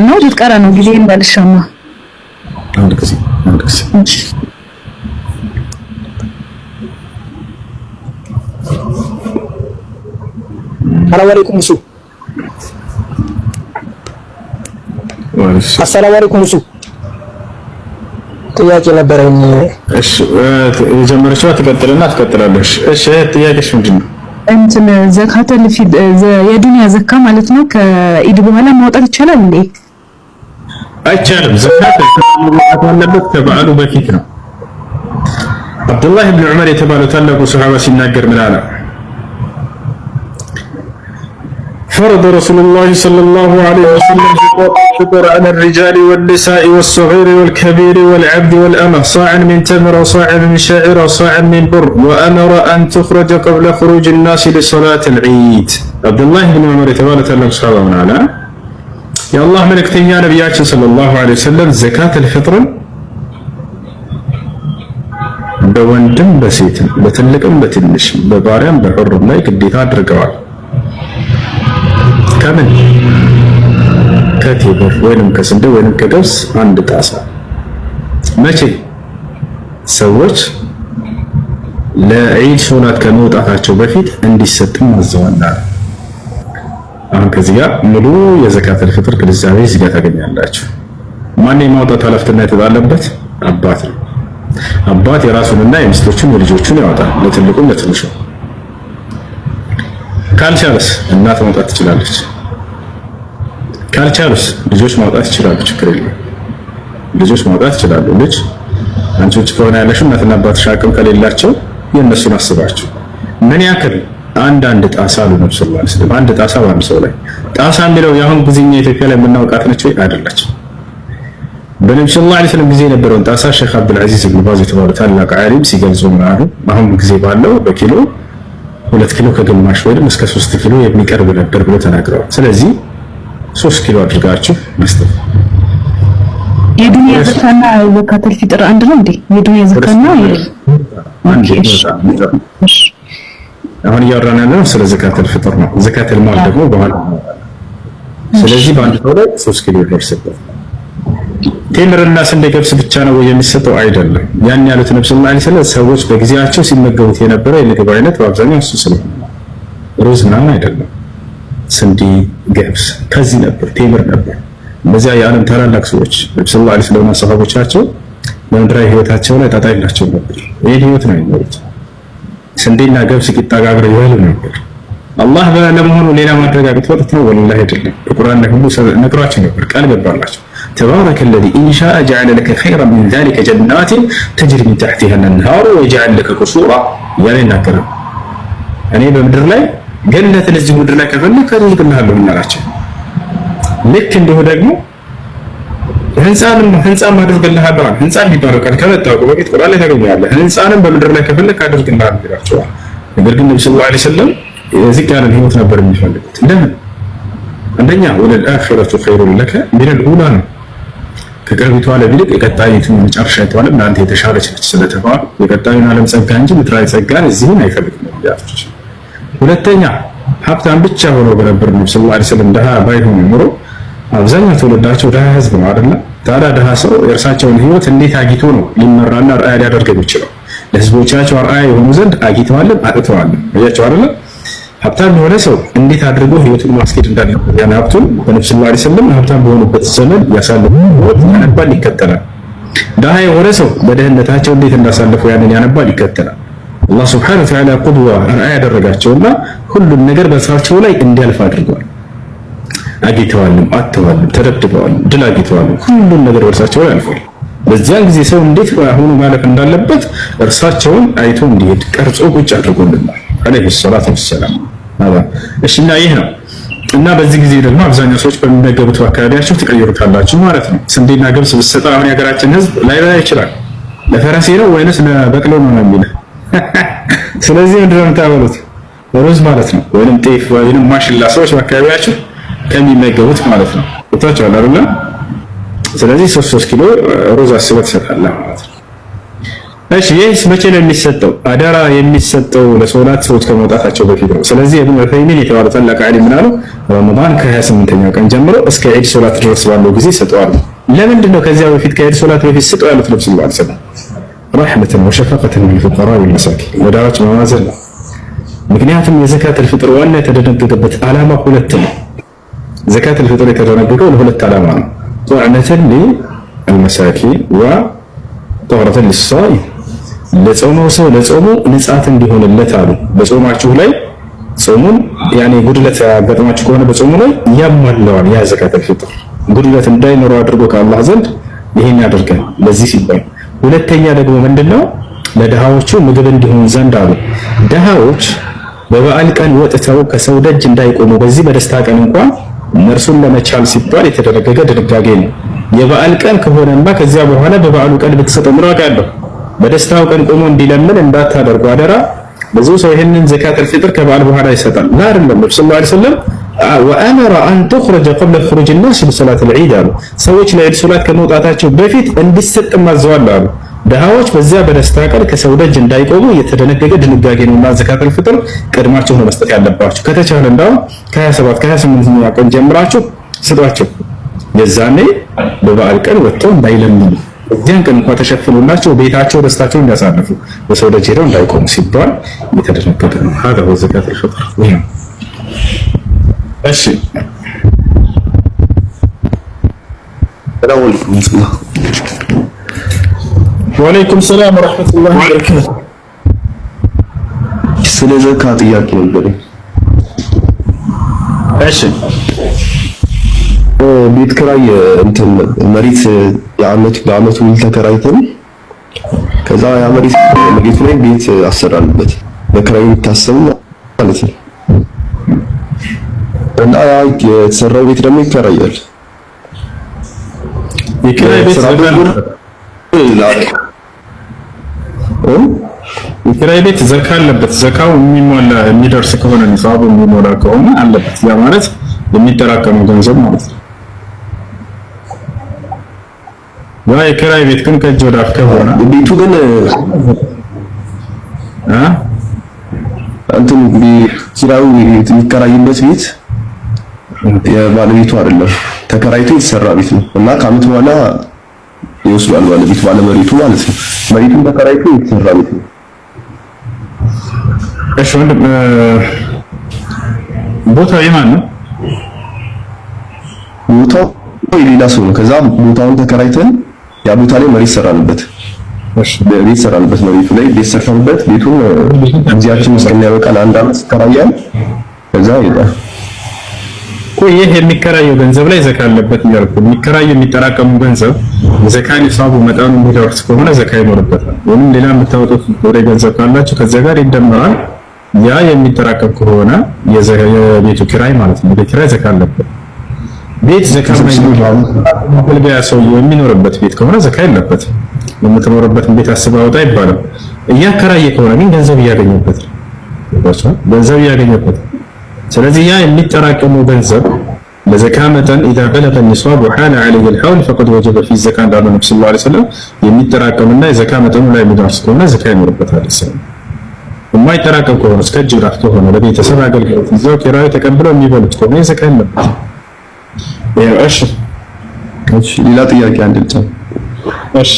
ነው ልትቀራ ነው ጊዜ እንዳልሻማ አንድ ጊዜ ሰላም አለይኩም እሱ አሰላሙ አለይኩም እሱ ጥያቄ ነበረኝ። እሺ የጀመረችው ትቀጥላለሽ። እሺ ጥያቄሽ ምንድነው? እንትን ዘካተል ፊድ የዱንያ ዘካ ማለት ነው ከኢድ በኋላ ማውጣት ይቻላል እንዴ? አይቻልም። ዘካት ያለበት ከበዓሉ በፊት ነው። አብዱላህ ኢብኑ ዑመር የተባለው ታላቁ ሱሐባ ሲናገር ምን አለ? فرض رسول الله صلى الله عليه وسلم فطر على الرجال والنساء والصغير والكبير والعبد والأمة صاعا من تمر وصاعا من شعير وصاعا من بر وأمر أن تخرج قبل خروج الناس لصلاة العيد. عبد الله بن عمر تبارك الله صلى الله عليه يا الله ملك تنيا نبياتي صلى الله عليه وسلم زكاة الفطر بوندم بسيتم بتلقم بتنش بباريم بحرم لا يقديها درقوال ከምን ከቴምር ወይንም ከስንዴ ወይንም ከገብስ አንድ ጣሳ መቼ ሰዎች ለዒድ ሶላት ከመውጣታቸው በፊት እንዲሰጥም አዘዋል። አሁን ከዚህ ጋር ሙሉ የዘካተል ፍጥር ግንዛቤ እዚህ ጋር ታገኛላችሁ። ማን የማውጣት ኃላፊነት የተጣለበት? አባት ነው። አባት የራሱንና የሚስቶቹን የልጆቹን ያወጣል፣ ለትልቁም ለትንሹ። ካልቻለስ እናት ማውጣት ትችላለች። ካልቻሉስ ልጆች ማውጣት ይችላሉ። ችግር የለም፣ ልጆች ማውጣት ይችላሉ። ልጅ አንቺ ውጭ ከሆነ ያለሽው እናትና አባትሽ አቅም ከሌላቸው የእነሱን አስባችሁ ምን ያክል አንድ ጣሳ አሉ ነብዩ ሰለላሁ ዐለይሂ ወሰለም። አንድ ጣሳ በአንድ ሰው ላይ ጣሳ የሚለው የአሁን ጊዜኛ ኢትዮጵያ ላይ የምናውቃት ነች ወይ? አይደለችም። በነብዩ ሰለላሁ ዐለይሂ ወሰለም ጊዜ የነበረውን ጣሳ ሼክ አብዱል ዐዚዝ ኢብኑ ባዝ የተባሉ ታላቅ ዓሊም ሲገልጹ ምናሉ አሁን ጊዜ ባለው በኪሎ 2 ኪሎ ከግማሽ ወይም እስከ 3 ኪሎ የሚቀርብ ነበር ብለው ተናግረዋል። ስለዚህ 3 ኪሎ አድርጋችሁ መስጠት። የዱንያ ዘካና ዘካተል ፊጥር አንድ ነው እንዴ? የዱንያ ዘካና አሁን እያወራን ያለነው ስለ ዘካተል ፊጥር ነው። ዘካተል ማል ደግሞ በኋላ። ስለዚህ በአንድ ሰው ላይ 3 ኪሎ ይደርስበት። ቴምርና ስንዴ ገብስ ብቻ ነው የሚሰጠው? አይደለም። ያን ያሉት ነብዩ ሰለላሁ ዐለይሂ ወሰለም ሰዎች በጊዜያቸው ሲመገቡት የነበረ የምግብ አይነት በአብዛኛው እሱ ስለሆነ ሩዝ ምናምን አይደለም። ስንዴ፣ ገብስ ከዚህ ነበር፣ ቴምር ነበር። እነዚያ የዓለም ታላላቅ ሰዎች ነብዩ ሰለላሁ ዐለይሂ ወሰለም ሰሃቦቻቸው በምድራዊ ህይወታቸው ላይ ጣጣ የላቸው ነበር። ይሄ ህይወት ነው የሚኖሩት። ስንዴና ገብስ ቂጣ ጋግረው ይበሉ ነበር። አላህ ለመሆኑ ሌላ ማረጋገጥ ወጥቶ ነው ወላሂ አይደለም። በቁርአን ላይ ሁሉ ነግሯቸው ነበር፣ ቃል ገባላቸው። ተባረከ الذي إن شاء جعل لك خيرا من ذلك جنات تجري من تحتها الأنهار ويجعل لك قصورا ያለ ነገር እኔ በምድር ላይ ገነት ለዚህ ምድር ላይ ከፈለክ አድርግልሃለሁ እናላቸው። ልክ እንደው ደግሞ ህንጻም አድርግልሃለሁ። ህንጻ የሚባለው ቃል ከመጣው በፊት ቁርአን ላይ ታገኛለህ። ህንጻንም በምድር ላይ ከፈለክ አድርግልሃለሁ ይላቸዋል። ነገር ግን ነብዩ ሰለላሁ ዐለይሂ ወሰለም እዚህ ያለን ህይወት ነበር የሚፈልጉት። ለምን? አንደኛ ወለል አኺረቱ ኸይሩን ለከ ሚነል ኡላ ነው። ከቅርቢቷ ዓለም ይልቅ የቀጣይቱ መጨረሻይቱ ዓለም ለአንተ የተሻለች ነች ስለተባለ የቀጣዩን ዓለም ጸጋ እንጂ ምድራዊ ጸጋን እዚህን አይፈልግም ያፍች። ሁለተኛ ሀብታም ብቻ ሆኖ በነበር ነብዩ ሰለላሁ ዐለይሂ ወሰለም ደሃ ባይሆኑ ኖሮ አብዛኛው ትውልዳቸው ደሃ ህዝብ ነው አይደል? ታዲያ ደሃ ሰው የእርሳቸውን ህይወት እንዴት አጊቶ ነው ሊመራና ራዕይ ሊያደርግ የሚችለው? ለህዝቦቻቸው ራዕይ የሆኑ ዘንድ አጊተዋልም አጥተዋልም። አያቸው አይደል? ሀብታም የሆነ ሰው እንዴት አድርጎ ህይወቱን ማስኬድ እንዳለበት ያን ሀብቱን በነብዩ ሰለላሁ ዐለይሂ ወሰለም ሀብታም በሆኑበት ዘመን ያሳለፉ ህይወት ያነባል፣ ይከተላል። ደሃ የሆነ ሰው በድህነታቸው እንዴት እንዳሳለፉ ያንን ያነባል፣ ይከተላል። አላህ ሱብሓነሁ ወተዓላ ቁድዋ ራዕይ ያደረጋቸውና ሁሉን ነገር በስራቸው ላይ እንዲያልፍ አድርገዋል። አጊተዋልም፣ አጥተዋልም፣ ተደብድበዋልም፣ ድል አጊተዋልም። ሁሉን ነገር በእርሳቸው ላይ አልፏል። በዚያን ጊዜ ሰው እንዴት ሆኖ ማለፍ እንዳለበት እርሳቸውን አይቶ እንዲሄድ ቀርጾ ቁጭ አድርጎልናል አለይሂ ሰላቱ ወሰላም። እሺና ይህ ነው እና በዚህ ጊዜ ደግሞ አብዛኛው ሰዎች በሚመገቡት አካባቢያቸው ትቀይሩታላችሁ ማለት ነው። ስንዴና ገብስ ብትሰጣ አሁን የሀገራችን ህዝብ ላይበላ ይችላል። ለፈረሴ ነው ወይንስ ለበቅሎ ነው የሚለው? ስለዚህ ምንድን ነው የምታበሉት? ሩዝ ማለት ነው ወይንም ጤፍ ወይንም ማሽላ ሰዎች በአካባቢያቸው ከሚመገቡት ማለት ነው። ወጣቸው አይደል? ስለዚህ 3 ኪሎ ሩዝ አስበህ ትሰጣለህ ማለት ነው። እሺ ይህስ መቼ ነው የሚሰጠው? አደራ የሚሰጠው ለሶላት ሰዎች ከመውጣታቸው በፊት ነው። ስለዚህ ኢብኑ ዑሰይሚን የተባለ ታላቅ ዓሊም ምን አሉ? ረመዳን ከ28ኛው ቀን ጀምሮ እስከ ዒድ ሶላት ድረስ ባለው ጊዜ ሰጠዋል። ለምንድን ነው ከዚያ በፊት ከዒድ ሶላት በፊት ሰጠው ያሉት? ነብዩ ሰለላሁ ዐለይሂ ወሰለም ረሕመተን ወሸፈቀተን ሊልፉቀራ ወልመሳኪን ለድሃዎች መማዘን ነው። ምክንያቱም የዘካተል ፍጥር ዋና የተደነገገበት ዓላማ ሁለት ነው። ዘካተል ፍጥር የተደነገገው ለሁለት ዓላማ ነው። ጡዕመተን ሊልመሳኪን ወጡዕረተን ሊሳኢም ለጾመው ሰው ለጾሙ ንጻት እንዲሆንለት አሉ። በጾማችሁ ላይ ጾሙን ያኔ ጉድለት ያጋጥማችሁ ከሆነ በጾሙ ላይ ያሟላዋል። ያ ዘካተል ፍጥር ጉድለት እንዳይኖረው አድርጎ ከአላህ ዘንድ ይሄን ያደርጋል። ለዚህ ሲባል ሁለተኛ ደግሞ ምንድነው? ለድሃዎቹ ምግብ እንዲሆን ዘንድ አሉ። ድሃዎች በበዓል ቀን ወጥተው ከሰው ደጅ እንዳይቆሙ በዚህ በደስታ ቀን እንኳን እነርሱን ለመቻል ሲባል የተደረገ ድንጋጌ ነው። የበዓል ቀን ከሆነማ ከዚያ በኋላ በበዓሉ ቀን ብትሰጠው ምን ዋጋ አለው? በደስታው ቀን ቆሞ እንዲለምን እንዳታደርጉ አደራ። ብዙ ሰው ይህንን ዘካተል ፍጥር ከበዓል በኋላ ይሰጣል። ላ አይደለም። ነብዩ ሰለላሁ ዐለይሂ ወሰለም ወአመረ አን ተኽረጀ ቀብለ ኹሩጅ الناس لصلاة العيد አሉ። ሰዎች ለዒድ ሶላት ከመውጣታቸው በፊት እንዲሰጥ ማዘዋል አሉ። ድሃዎች በዚያ በደስታ ቀን ከሰው ደጅ እንዳይቆሙ የተደነገገ ድንጋጌ ነውና ዘካተል ፍጥር ቀድማችሁ ነው መስጠት ያለባችሁ። ከተቻለ እንዳውም ከ27 ከ28ኛው ቀን ጀምራችሁ ስጧቸው። የዛኔ በበዓል ቀን ወጥተው እንዳይለምኑ እዚያን ቀን እንኳን ተሸፍኑላቸው ቤታቸው ደስታቸውን እንዲያሳልፉ በሰው ደጅ ሄደው እንዳይቆሙ ሲባል የተደነገገ ነው። هذا هو زكاة الفطر። እሺ ሰላም አለይኩም። ወአለይኩም ሰላም ወራህመቱላሂ ወበረካቱ። ስለ ዘካ ጥያቄ ነበር። እሺ ቤት ኪራይ እንትን መሬት በአመቱ ተከራይተን ከዛ ያ መሬት ላይ ቤት አሰራንበት በኪራይ የሚታሰብ ማለት ነው። እና ያ የተሰራው ቤት ደግሞ ይከራያል። የኪራይ ቤት የኪራይ ቤት ዘካ አለበት። ዘካው የሚሞላ የሚደርስ ከሆነ ንሳቡ የሚሞላ ከሆነ አለበት። ያ ማለት የሚጠራቀመው ገንዘብ ማለት ነው። ያ የኪራይ ቤት ግን ከእጅ ወደ አፍ ከሆነ ቤቱ ግን እንትን ኪራዩ የሚከራይበት ቤት የባለቤቱ አይደለም፣ ተከራይቶ የተሰራ ቤት ነው እና ከዓመት በኋላ ይወስዳል ባለመሬቱ ማለት ነው። መሬቱን ተከራይቶ የተሰራ ቤት ነው። እሺ ወንድም ቦታው የማን ነው? ቦታው የሌላ ሰው ነው። ከዛ ቦታውን ተከራይተን ያ ቦታ ላይ መሬት ሰራንበት። እሺ ቤት ሰራንበት። መሬቱ ላይ ቤት ሰርተንበት ቤቱን ጊዜያችን እስከሚያበቃን አንድ አመት ተከራያን። ከዛ ይላል ይህ የሚከራየው ገንዘብ ላይ ዘካ አለበት እያልኩ የሚከራየው የሚጠራቀሙ ገንዘብ ዘካ ሊሳቡ መጠኑ የሚደርስ ከሆነ ዘካ ይኖርበታል። ወይም ሌላ የምታወጡት ወደ ገንዘብ ካላችሁ ከዚያ ጋር ይደመራል። ያ የሚጠራቀም ከሆነ የቤቱ ኪራይ ማለት ነው። ቤት ኪራይ ዘካ አለበት። ቤት ዘካ ማይኖርበት ሰውዬው የሚኖርበት ቤት ከሆነ ዘካ የለበትም። የምትኖርበትን ቤት አስበህ አውጣ ይባላል። እያከራየ ከሆነ ግን ገንዘብ እያገኘበት ስለዚህ ያ የሚጠራቀመው ገንዘብ ለዘካ መጠን إذا بلغ النصاب وحال عليه الحول فقد وجب في الزكاة እንዳለ ነብዩ ሰለላሁ ዐለይሂ ወሰለም የሚጠራቀምና የዘካ መጠኑ ላይ የሚደርስ ከሆነ ዘካ ይኖርበታል። የማይጠራቀም ከሆነ እስከ እጅ ወደ አፍ ከሆነ ለቤተሰብ አገልግሎት እዛው ኪራይ ተቀብለው የሚበሉት ከሆነ ዘካ የለበትም። እሺ ሌላ ጥያቄ አንድ ብቻ። እሺ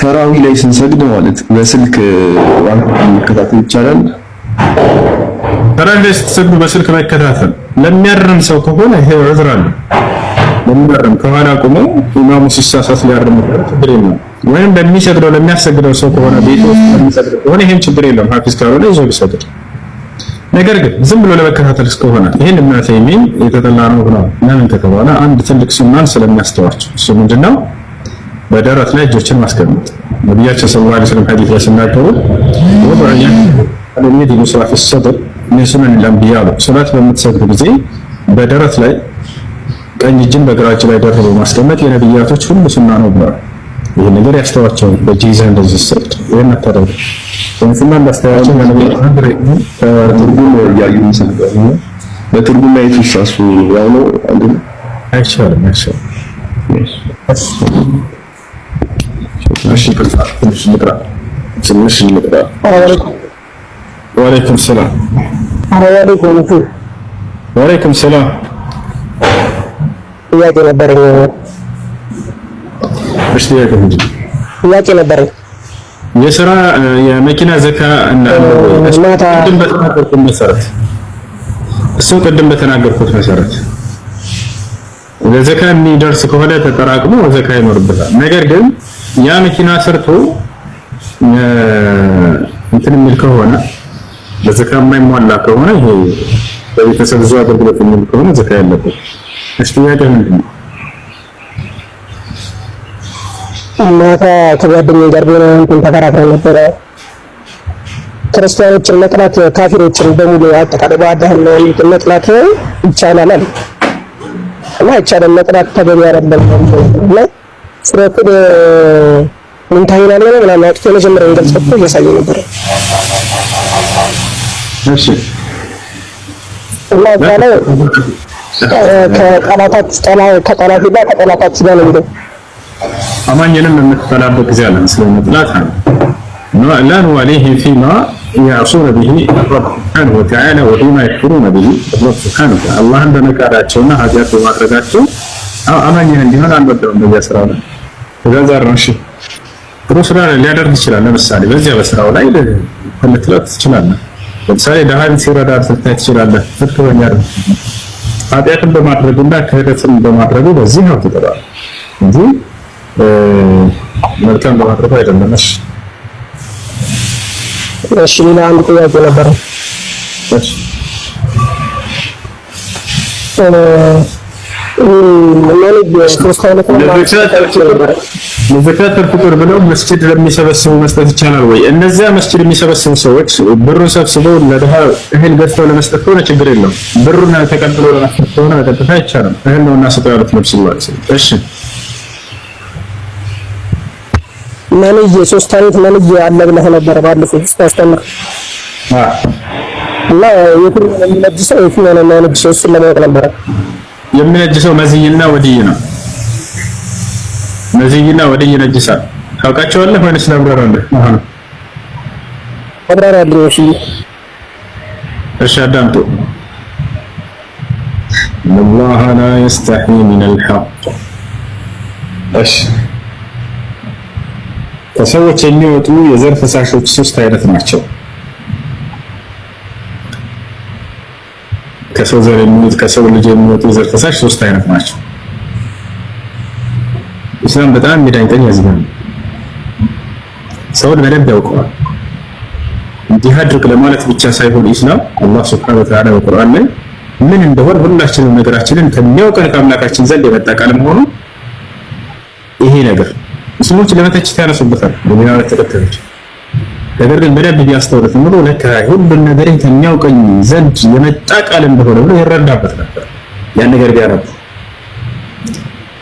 ተራዊ ላይ ስንሰግድ ማለት በስልክ መከታተል ይቻላል? ተራዊ ላይ ስትሰግዱ በስልክ መከታተል ለሚያርም ሰው ከሆነ ይሄ ዑዝር አለ። ለሚያርም ከኋላ ቆመው ኢማሙ ሲሳሳት ሊያርም ችግር የለም። ወይም ለሚያሰግደው ሰው ከሆነ ቤት ውስጥ ለሚሰግድ ከሆነ ይሄም ችግር የለም። ሐፊዝ ካልሆነ ይዞ ቢሰግድ። ነገር ግን ዝም ብሎ ለመከታተል እስከሆነ ይሄን እብነ ተይሚን የተጠላ ነው ብለው ለምን ከተባለ አንድ ትልቅ ሱናን ስለሚያስተዋቸው እሱ ምንድነው? በደረት ላይ እጆችን ማስቀመጥ። ነብያችን ሰለላሁ ዐለይሂ ወሰለም ሐዲስ ላይ ሲናገሩ ወበረያ አለሚድ ሙስራፍ الصدر من سنن الانبياء ሶላት በምትሰግዱ ጊዜ በደረት ላይ ቀኝ እጅን በግራ እጅ ላይ ደርቦ ማስቀመጥ የነብያቶች ሁሉ ሱና ነው ብለዋል። ይሄ ነገር ያስተዋቸው በጂዛ እንደዚህ ሰጥ ወይም አታደርጉ ወንስና እንዳስተዋቸው ትርጉም ያዩ መስገድ በትርጉም ላይ ተሳሱ ያው ነው አይቻልም። እሺ ትንሽ ንቅራ ወአለይኩም ሰላም ወአለይኩም ሰላም። ጥያቄ ነበረኝ። እሺ ጥያቄ ነበረኝ። የሥራ የመኪና ዘካ እና ቅድም በተናገርኩት መሰረት ለዘካ የሚደርስ ከሆነ ተጠራቅሞ ዘካ ይኖርበታል። ነገር ግን ያ መኪና ሰርቶ እንትን የሚል ከሆነ ለዘካ የማይሟላ ከሆነ ይሄ በቤተሰብ ብዙ አገልግሎት የሚል ከሆነ ዘካ ያለበት። እሺ ጥያቄ ምንድን ነው? ማታ ከጓደኛዬ ጋር እንትን ተከራክረን ነበረ። ክርስቲያኖችን መጥላት ካፊሮችን በሙሉ አጠቃላይ በአዳህና መጥላት ይቻላል እና ይቻላል መጥላት ተገቢ አይደለም እና ፍረቁድ ምን ታይናለ ምናምን አጥቶ መጀመሪያውን ገልጸው እያሳየው ነበር። እሺ እና ታላ ከጠላታችን ጋር ነው የሚለው አማኝንም የምትጠላበት ጊዜ አለ። ስለመጥላት ነው لا نواليه فيما يعصون به الرب سبحانه وتعالى وفيما يكفرون به الرب سبحانه وتعالى الله እንደነቃዳቸውና ኃጢአት በማድረጋቸው አማኝን እንዲሆን አንወደውም። በዚያ ላይ ተዛዛር ነው። እሺ ጥሩ ስራ ሊያደርግ ይችላል። ለምሳሌ በዚያ በስራው ላይ ልትለት ትችላለህ። ለምሳሌ ደሃን ሲረዳ ልትታይ ትችላለህ። ፍትወኛ ኃጢአትን በማድረጉና ክህደትን በማድረጉ በዚህ ነው ትጠራለህ እንጂ መልካም በማድረጉ አይደለም። እሺ ሌላ አንድ ጥያቄ ነበር። እሺ ለዘካት ፍጡር ብለው መስጂድ ለሚሰበስቡ መስጠት ይቻላል ወይ? እነዚያ መስጂድ የሚሰበስቡ ሰዎች ብሩን ሰብስበው ለድሃ እህል ገዝተው ለመስጠት ከሆነ ችግር የለውም። ብሩን ተቀብለው ለመስጠት ከሆነ በቀጥታ አይቻልም። እህል ነውና ስጠው ያሉት ነብዩ ሰለላሁ ዐለይሂ ወሰለም። እሺ መንይ ሶስት አይነት መንይ አለ ብለህ ነበር ባለፈው ስታስተምር እና የትኛው ነው የሚነጅሰው የትኛው ነው የማይነጅሰው እሱን ለማወቅ ነበር። የሚነጅሰው መዝይና ወድይ ነው። መዝይና ወድይ ይነጅሳል። ታውቃቸዋለህ ወይስ ላብራራለህ? አብራራለሁ። እሺ አዳምጡ። الله لا يستحي من الحق። እሺ ከሰዎች የሚወጡ የዘር ፈሳሾች ሶስት አይነት ናቸው። ከሰው ዘር የሚወጡ ከሰው ልጅ የሚወጡ የዘር ፈሳሽ ሶስት አይነት ናቸው። ኢስላም በጣም የሚደንቀኝ ያዝጋል። ሰውን በደንብ ያውቀዋል። እንዲህ አድርግ ለማለት ብቻ ሳይሆን ኢስላም አላህ ሱብሓነሁ ወተዓላ በቁርአን ላይ ምን እንደሆነ ሁላችንም ነገራችንን ከሚያውቀን ከአምላካችን ዘንድ የመጣ ቃል መሆኑ ይሄ ነገር ሙስሊሞች ለመተቸት ያነሱበታል። በሚና ተከታዮች ነገር ግን በደንብ ቢያስተውሉት ኑሮ ለካ ሁሉን ነገር ከሚያውቀኝ ዘንድ የመጣ ቃል እንደሆነ ብሎ ይረዳበት ነበር። ያን ነገር ቢያረብ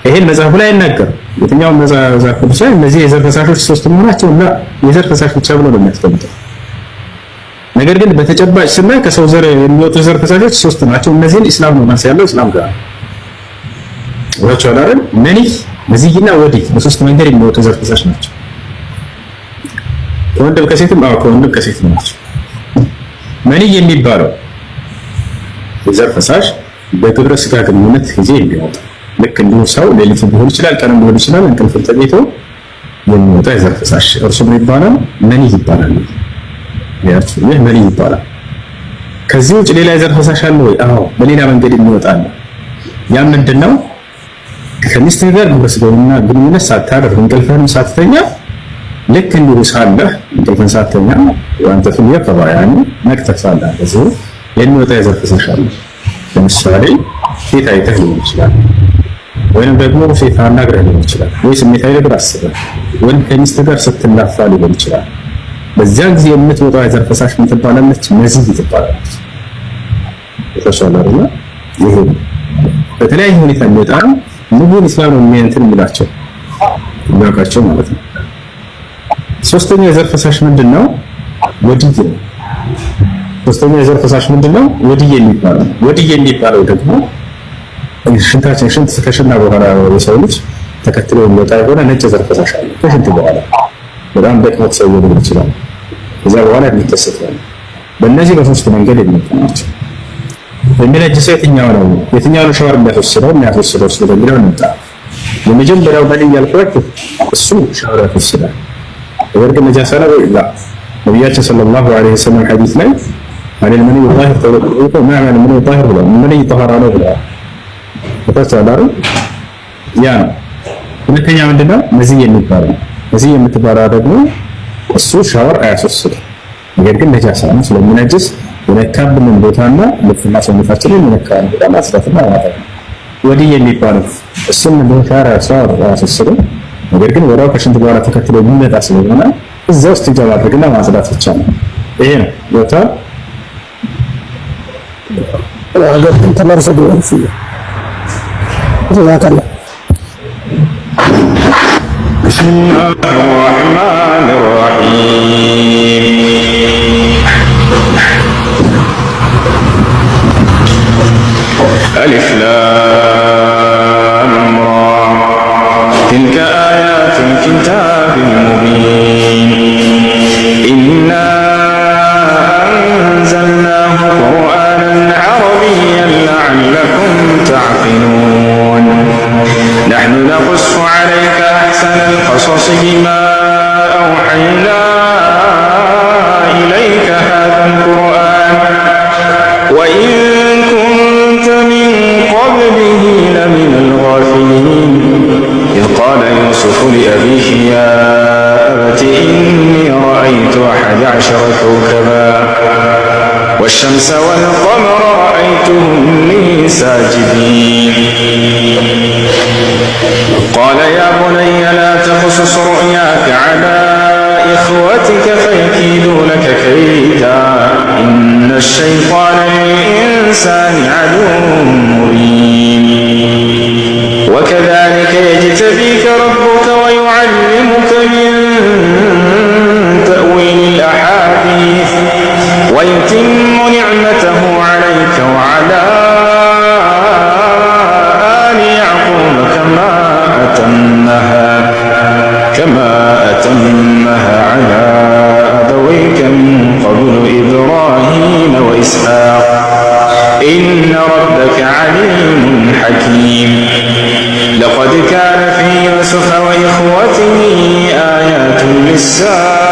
ይሄን መጽሐፉ ላይ አይናገርም። የትኛው መጽሐፍ ብቻ እነዚህ የዘር ፈሳሾች ሶስት መሆናቸው እና የዘር ፈሳሽ ብቻ ብሎ ነው የሚያስቀምጠው። ነገር ግን በተጨባጭ ስናይ ከሰው ዘር የሚወጡ የዘር ፈሳሾች ሶስት ናቸው። እነዚህን ኢስላም ነው ማንሳት ያለው ኢስላም ጋር ወጣው አይደል? መዝይና ወድይ በሶስት መንገድ የሚወጡ የዘር ፈሳሽ ናቸው። ከወንድም ከሴትም ከወንድም ከሴትም ናቸው። መንይ የሚባለው የዘር ፈሳሽ በግብረ ስጋ ግንኙነት ጊዜ የሚወጣ ልክ እንዲሁ ሰው ሌሊት ሊሆን ይችላል፣ ቀንም ሊሆን ይችላል፣ እንቅልፍ ተኝቶ የሚወጣ የዘር ፈሳሽ እርሱ ምን ይባላል? መንይ ይባላል። ይህ መንይ ይባላል። ከዚህ ውጭ ሌላ የዘር ፈሳሽ አለ ወይ? አዎ፣ በሌላ መንገድ የሚወጣ አለ። ያ ምንድነው? ከሚስትህ ጋር ግብረ ስጋ ግንኙነት ሳታደርግ እንቅልፍህን ሳትተኛ ልክ እንዲሁ ሳለህ እንቅልፍህን ሳትተኛ ወንተ ፍልየ ፈባያኒ ነቅተህ ሳለህ በዚህ የሚወጣ የዘር ፈሳሽ አለ። ለምሳሌ ሴት አይተህ ሊሆን ይችላል፣ ወይም ደግሞ ሴት አናግረህ ሊሆን ይችላል፣ ወይ ስሜታዊ ነገር አስበህ ወንድ ከሚስትህ ጋር ስትላፋ ሊሆን ይችላል። በዚያን ጊዜ የምትወጣው የዘር ፈሳሽ ምን ትባላለች? መዝይ ትባላለች። ተሻለና ይሄ በተለያየ ሁኔታ የሚወጣ ሙሉን ኢስላም ነው የሚያንተን የሚላቸው የሚያውቃቸው ማለት ነው። ሶስተኛ የዘር ፈሳሽ ምንድነው? ወድይ ነው። ሶስተኛ የዘር ፈሳሽ ምንድነው? ወድይ የሚባለው ደግሞ ሽንት ከሽና በኋላ የሰው ልጅ ተከትሎ የሚወጣ የሆነ ነጭ ዘር ፈሳሽ አለ። ከሽንት በኋላ በጣም ደክሞት ሰው ሊሆን ይችላል። ከዛ በኋላ የሚከሰት ነው። በእነዚህ በሶስት መንገድ የሚመጡ ናቸው። የሚነጅሰው የትኛው ነው? የትኛው ነው ሻወር የሚያስወስደው ስለሚለው እንምጣ። የመጀመሪያው በልይ ያልኳችሁ እሱ ሻወር ያስወስዳል። ነገር ግን ነጃሳ ነው ወይ? ላ ነቢያችን ሰለላሁ ዐለይሂ ወሰለም ሐዲስ ላይ አለል መኒ ጣሂር ተወቀቁ ማዕመል መኒ ጣሂር ብለው መኒ ጠሃራ ነው ብለዋል። ተፈሰላሩ ያ ነው። ሁለተኛ ምንድነው? መዚህ የሚባለው መዚህ የምትባለው ደግሞ እሱ ሻወር አያስወስድም። ነገር ግን ነጃሳ ነው ስለሚነጅስ የነካብንን ቦታና ልብስና ሰውነታችንን የነካን ቦታ ማጽዳትና ማጠብ ነው። ወዲህ የሚባለው እሱም ሻወር አያስወስድም። ነገር ግን ወዲያው ከሽንት በኋላ ተከትሎ የሚመጣ ስለሆነ እዛ ውስጥ እጃ ማድረግና ማጽዳት ብቻ ነው። ይሄ ነው ቦታ አገር ተመርሰው ቢወርሱ ያካለ ቢስሚላሂር ረህማኒር ረሂም አሊፍ ላም ራ تلك آيات الكتاب المبين إنا أنزلناه قرآنا عربيا لعلكم تعقلون نحن نقص عليك أحسن القصص بما أوحينا إليك هذا القرآن وإن كنت من قبله لمن الغافلين إذ قال يوسف لأبيه يا أبت إني رأيت 11 كوكبا والشمس والقمر رأيتهم لي ساجدين قال يا بني لا تقصص رؤياك على إخوتك فيكيدوا لك كيدا إن الشيطان للإنسان عدو مبين وكذلك يجتبيك ربك ويعلمك من تأويل الأحاديث ويتم نعمته عليك وعلى آل يعقوب كما أتمها على أبويك من قبل إبراهيم وإسحاق إن ربك عليم حكيم لقد كان في يوسف وإخوته آيات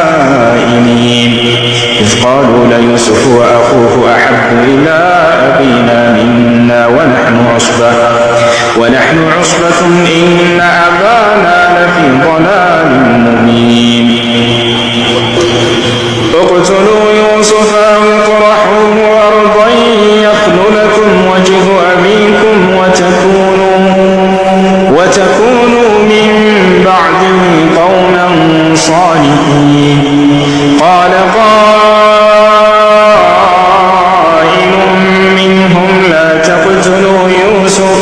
للسائلين إذ قالوا ليوسف وأخوه أحب إلى أبينا منا ونحن عصبة إن أبانا لفي ضلال مبين اقتلوا يوسف أو اطرحوه أرضا يخل لكم وجه أبيكم وتكونوا من بعده قوما صالحين قال قائل منهم لا تقتلوا يوسف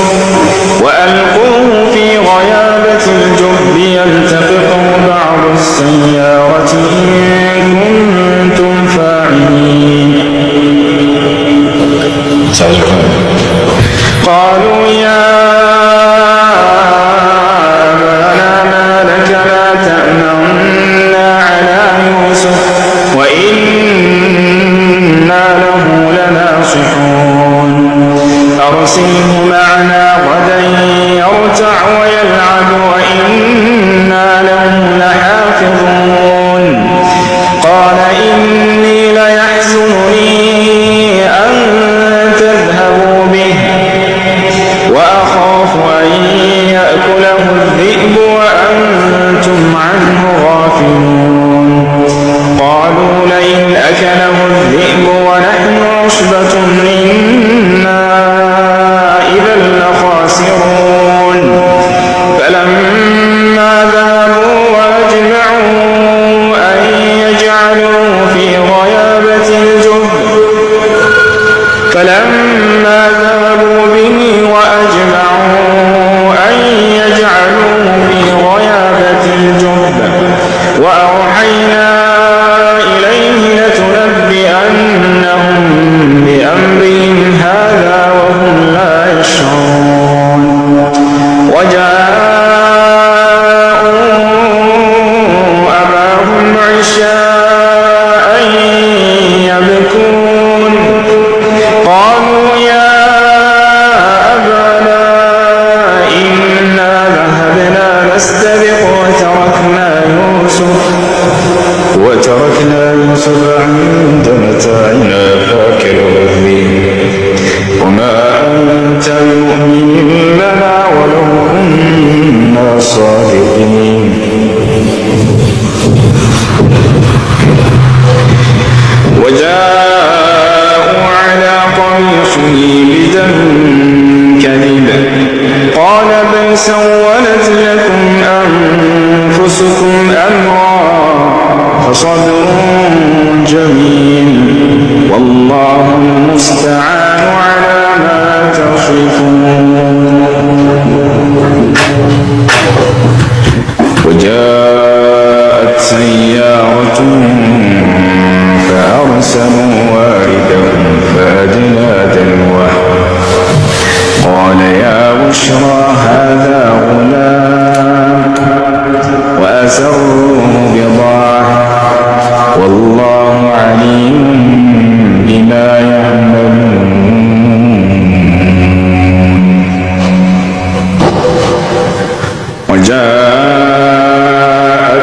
وألقوه في غيابة الجب يلتقطه بعض السيارة إن كنتم فاعلين قالوا يا أبانا ما لك لا تأمنا على يوسف وإنا له لناصحون أرسله معنا غدا يرتع ويلعب وإنا له لحافظون قال إني ليحزنني أن تذهبوا به وأخاف أن يأكله الذئب وأنتم عنه غافلون قالوا لئن أكله الذئب ونحن عصبة إنا إذا لخاسرون فلما ذهبوا وأجمعوا أن يجعلوه في غيابة الجب فلما ذهبوا به وأجمعوا أن يجعلوه في غيابة الجب وأوحينا إليه لتنبئنهم بأمرهم هذا وهم لا يشعرون وجاء بل سولت لكم أنفسكم أمرا فصبر جميل والله المستعان على ما تصفون. وجاءت سيارة فأرسلوا واردهم فأدلى دلوه قال يا بشرى هذا غلام وأسروه بضاعة والله عليم بما يعملون. وجاءت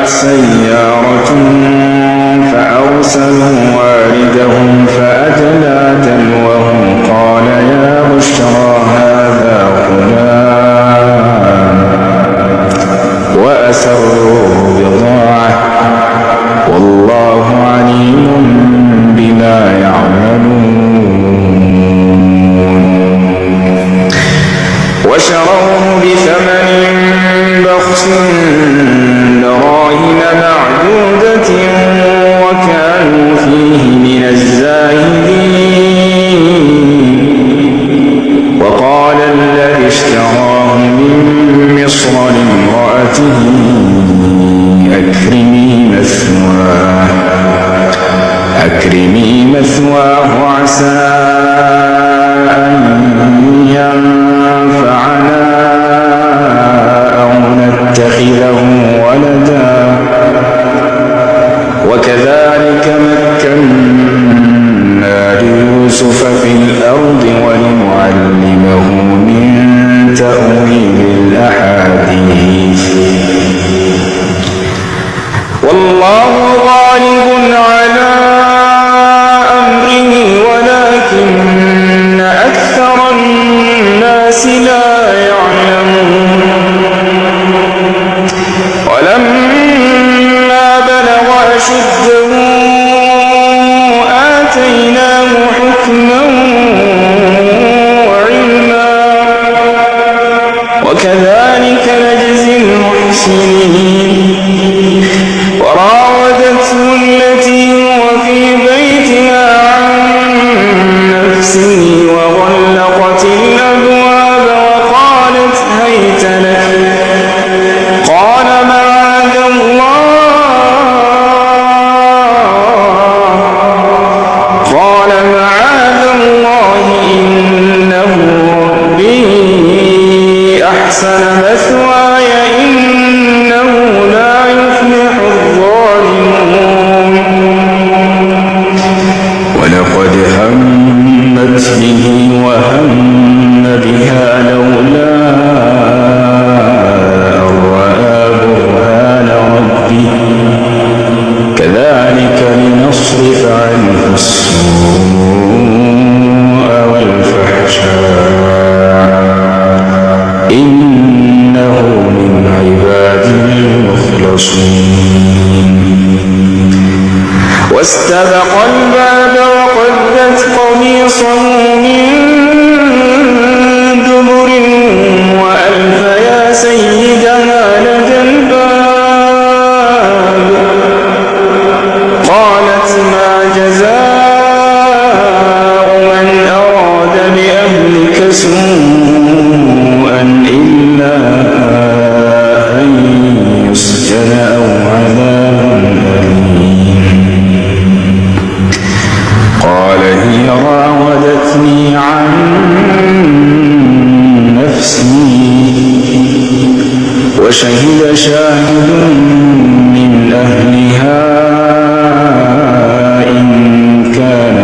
سيارة فأرسلوا واردهم فأدلى دلوه قال يا بشرى هذا غلام وأسروه بضاعة والله عليم بما يعملون. وشروه بثمن بخس دراهم معدودة وكانوا فيه من الزاهدين. وقال الذي اشتراه من مصر لامرأته أكرمي مثواه عسى أن ينفعنا أو نتخذه ولدا وكذلك مكنا ليوسف في الأرض ولنعلمه من تأويل الأحاديث والله غالب على أمره ولكن أكثر الناس لا يعلمون. ولما بلغ أشده آتيناه حكما وعلما وكذلك نجزي المحسنين. وراودته التي هو في بيتها عن نفسه وغلقت الأبواب وقالت هيت لك قال معاذ الله إنه ربي أحسن مثواي إنه لا يفلح الظالمون. ولقد همت به وهم بها لولا أن رأى برهان ربه كذلك لنصرف عنه السوء والفحشاء إنه من عبادنا المخلصين. واستبق الباب وقدت قميصه من دبر وألف يا سيدها لدى الباب قالت ما جزاء من أراد بأهلك سوءا إلا أن يسجن أو عذاب أليم. قال هي راودتني عن نفسي وشهد شاهد من أهلها إن كان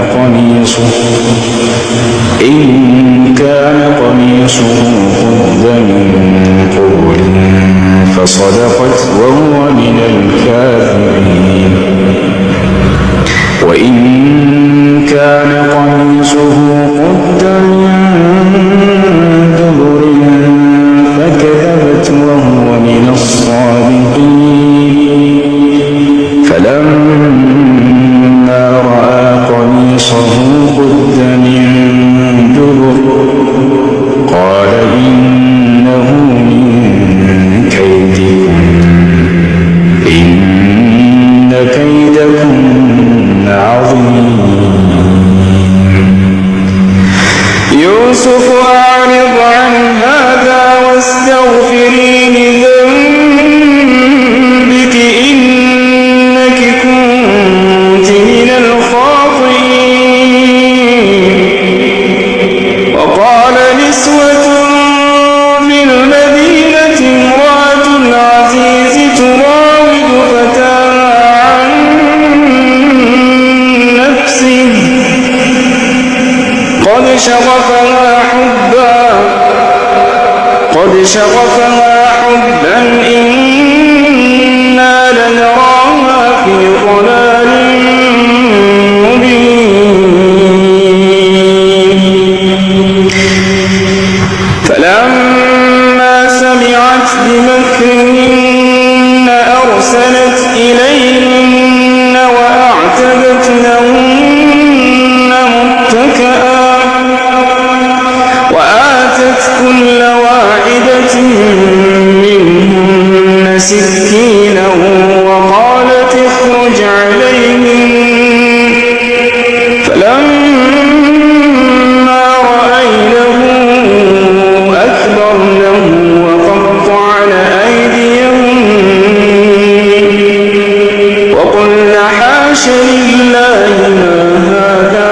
قميصه قد من قبل فصدقت وهو من الكاذبين. وإن كان قميصه قد من دبر فكذبت وهو من الصادقين. فلما رأى قميصه قد من دبر قال إنه من شغفها حبا إنا لنراها في ضلال مبين فلما سمعت بمكرهن أرسلت إليهن وأعتدت لهن متكئا وآتت كل واحدة منهن سكينا وقالت اخرج عليهن فلما رأينه أكبرنه وقطعن أيديهن وقلن حاش لله ما هذا